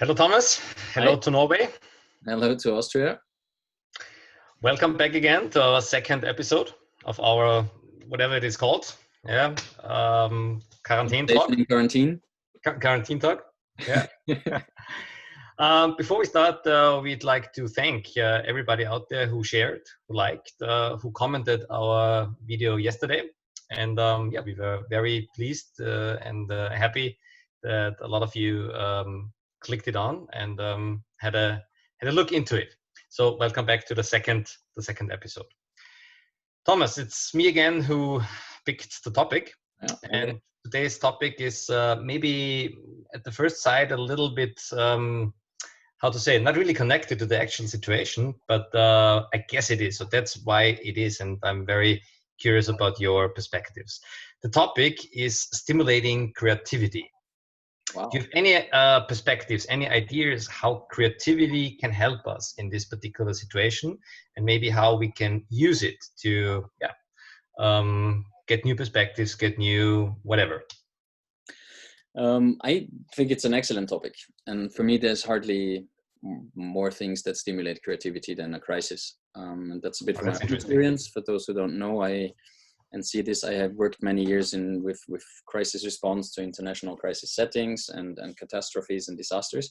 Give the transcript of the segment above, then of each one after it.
Hello, Thomas. Hello Hi. to Norway. Hello to Austria. Welcome back again to our second episode of our whatever it is called. Yeah, quarantine Station talk. in quarantine. Quarantine talk. Yeah. Before we start, we'd like to thank everybody out there who shared, who liked, who commented our video yesterday, and yeah, we were very pleased and happy that a lot of you clicked it on and had a look into it. So welcome back to the second episode. Thomas, it's me again who picked the topic, Yeah, okay. and today's topic is maybe at the first sight a little bit how to say, not really connected to the actual situation, but I guess it is. So that's why it is, and I'm very curious about your perspectives. The topic is stimulating creativity. Wow. Do you have any perspectives, any ideas how creativity can help us in this particular situation, and maybe how we can use it to get new perspectives, get new whatever? I think it's an excellent topic. And for me, there's hardly more things that stimulate creativity than a crisis. And that's a bit from my own experience. For those who don't know, I have worked many years with crisis response to international crisis settings and catastrophes and disasters.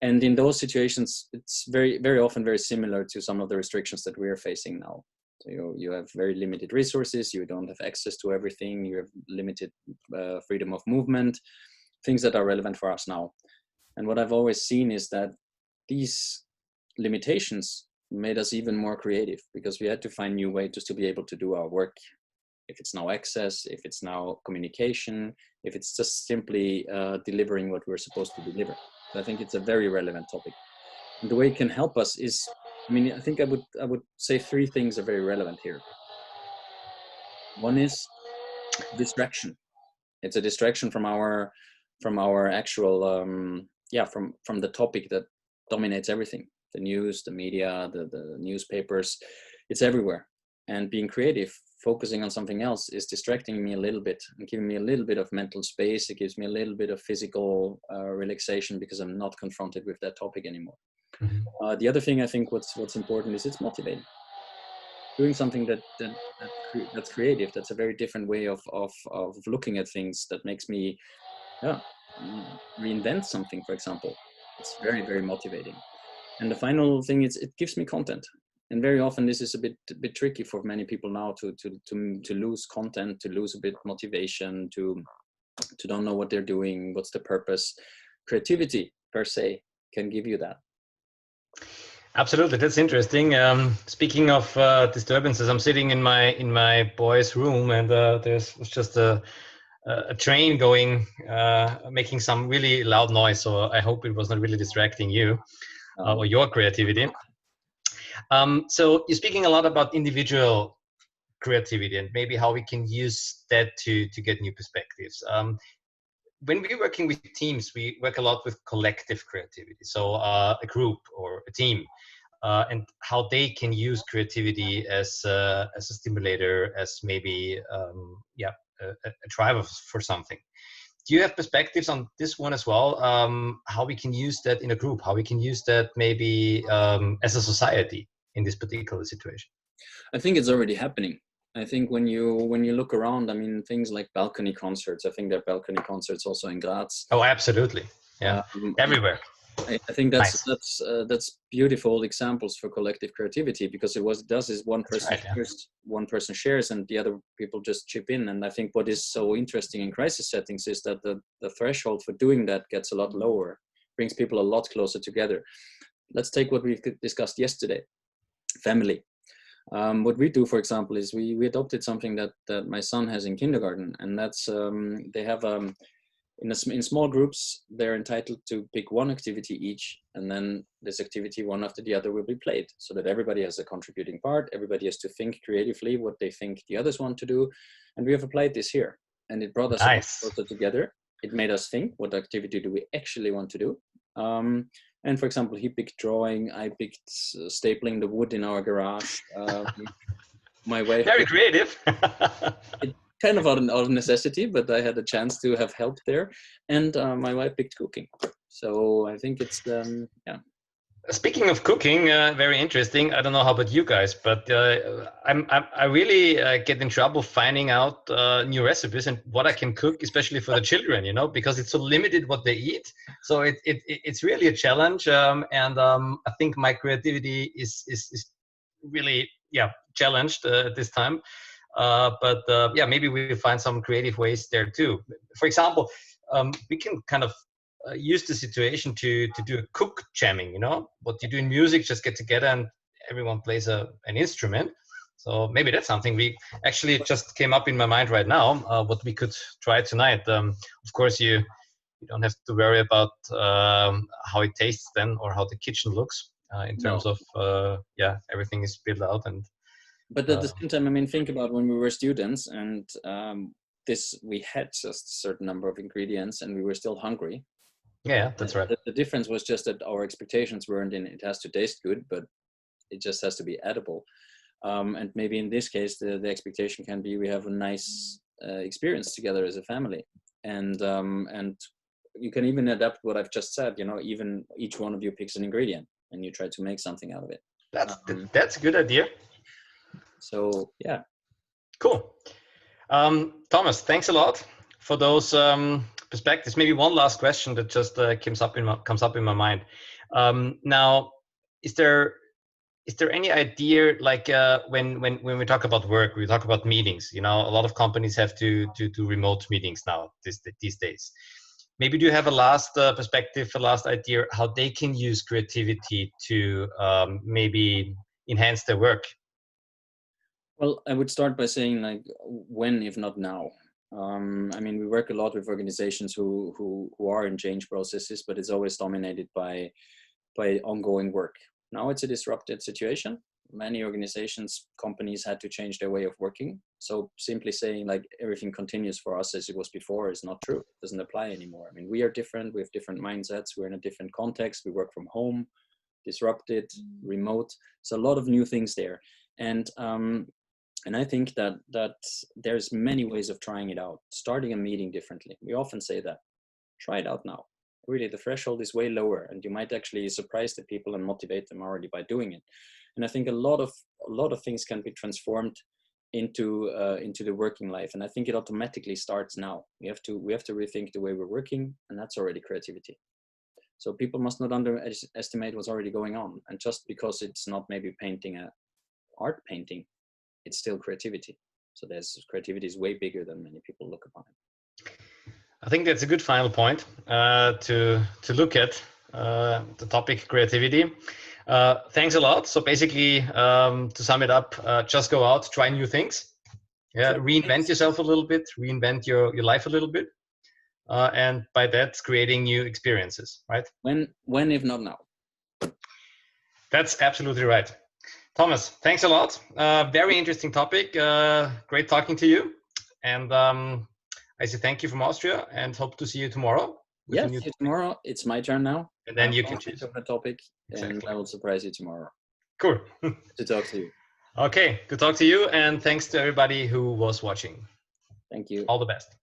And in those situations, it's very, very often very similar to some of the restrictions that we are facing now. So you have very limited resources, you don't have access to everything, you have limited freedom of movement, things that are relevant for us now. And what I've always seen is that these limitations made us even more creative, because we had to find new ways just to be able to do our work. If it's now access, if it's now communication, if it's just simply delivering what we're supposed to deliver. So I think it's a very relevant topic. And the way it can help us is, I think I would say three things are very relevant here. One is distraction. It's a distraction from our actual from the topic that dominates everything. The news, the media, the newspapers, it's everywhere. And being creative, focusing on something else, is distracting me a little bit and giving me a little bit of mental space. It gives me a little bit of physical relaxation, because I'm not confronted with that topic anymore. Mm-hmm. The other thing I think what's important is it's motivating. Doing something that's creative, that's a very different way of looking at things, that makes me reinvent something, for example. It's very, very motivating. And the final thing is it gives me content. And very often this is a bit tricky for many people now to lose content, to lose a bit motivation, to don't know what they're doing, what's the purpose. Creativity per se can give you that. Absolutely, that's interesting. Speaking of disturbances, I'm sitting in my boy's room, and there's just a train going, making some really loud noise. So I hope it was not really distracting you or your creativity. So you're speaking a lot about individual creativity and maybe how we can use that to get new perspectives. When we're working with teams, we work a lot with collective creativity. So a group or a team, and how they can use creativity as a stimulator, as maybe a driver for something. Do you have perspectives on this one as well? How we can use that in a group? How we can use that maybe as a society in this particular situation? I think it's already happening. I think when you look around, things like balcony concerts. I think there are balcony concerts also in Graz. Oh, absolutely, yeah, everywhere. I think nice. that's beautiful examples for collective creativity, because one person shares and the other people just chip in. And I think what is so interesting in crisis settings is that the threshold for doing that gets a lot lower, brings people a lot closer together. Let's take what we discussed yesterday, family. What we do, for example, is we adopted something that my son has in kindergarten, and that's they have in small groups, they're entitled to pick one activity each, and then this activity one after the other will be played, so that everybody has a contributing part. Everybody has to think creatively what they think the others want to do, and we have applied this here, and it brought us closer together. It made us think, what activity do we actually want to do? And for example, he picked drawing, I picked stapling the wood in our garage. My wife, very creative. Kind of out of necessity, but I had a chance to have help there. And my wife picked cooking. So I think it's yeah. Speaking of cooking, very interesting. I don't know how about you guys, but I really get in trouble finding out new recipes and what I can cook, especially for the children, you know, because it's so limited what they eat. So it's really a challenge, and I think my creativity is really challenged at this time. But maybe we'll find some creative ways there too. For example, we can kind of use the situation to do a cook jamming, you know, what you do in music, just get together and everyone plays an instrument. So maybe that's something we actually just came up in my mind right now, what we could try tonight. Of course, you don't have to worry about how it tastes then or how the kitchen looks in terms of everything is built out. And but at the same time, I mean, think about when we were students and we had just a certain number of ingredients and we were still hungry. Yeah, that's right. The difference was just that our expectations weren't in it has to taste good, but it just has to be edible. And maybe in this case, the expectation can be we have a nice experience together as a family. And you can even adapt what I've just said, you know, even each one of you picks an ingredient and you try to make something out of it. That's a good idea. So, yeah. Cool. Thomas, thanks a lot for those perspectives. Maybe one last question that just comes up in my mind. Now, is there any idea, like when we talk about work, we talk about meetings? You know, a lot of companies have to do remote meetings now these days. Maybe do you have a last perspective, a last idea how they can use creativity to maybe enhance their work? Well, I would start by saying, like, when, if not now? I mean, we work a lot with organizations who are in change processes, but it's always dominated by ongoing work. Now it's a disrupted situation. Many organizations, companies had to change their way of working. So simply saying like everything continues for us as it was before is not true. It doesn't apply anymore. I mean, we are different. We have different mindsets. We're in a different context. We work from home, disrupted, remote. So a lot of new things there. And I think that there's many ways of trying it out. Starting a meeting differently. We often say that. Try it out now. Really, the threshold is way lower, and you might actually surprise the people and motivate them already by doing it. And I think a lot of things can be transformed into the working life. And I think it automatically starts now. We have to rethink the way we're working, and that's already creativity. So people must not underestimate what's already going on. And just because it's not maybe painting a art painting, it's still creativity. So creativity is way bigger than many people look upon it. I think that's a good final point to look at the topic creativity. Thanks a lot. So basically, to sum it up, just go out, try new things, reinvent yourself a little bit, reinvent your life a little bit, and by that, creating new experiences, right? When if not now? That's absolutely right. Thomas, thanks a lot. Very interesting topic. Great talking to you. And I say thank you from Austria and hope to see you tomorrow. Yes, see you tomorrow. It's my turn now. And then you can choose a topic, exactly. And I will surprise you tomorrow. Cool. To talk to you. Okay, good talk to you. And thanks to everybody who was watching. Thank you. All the best.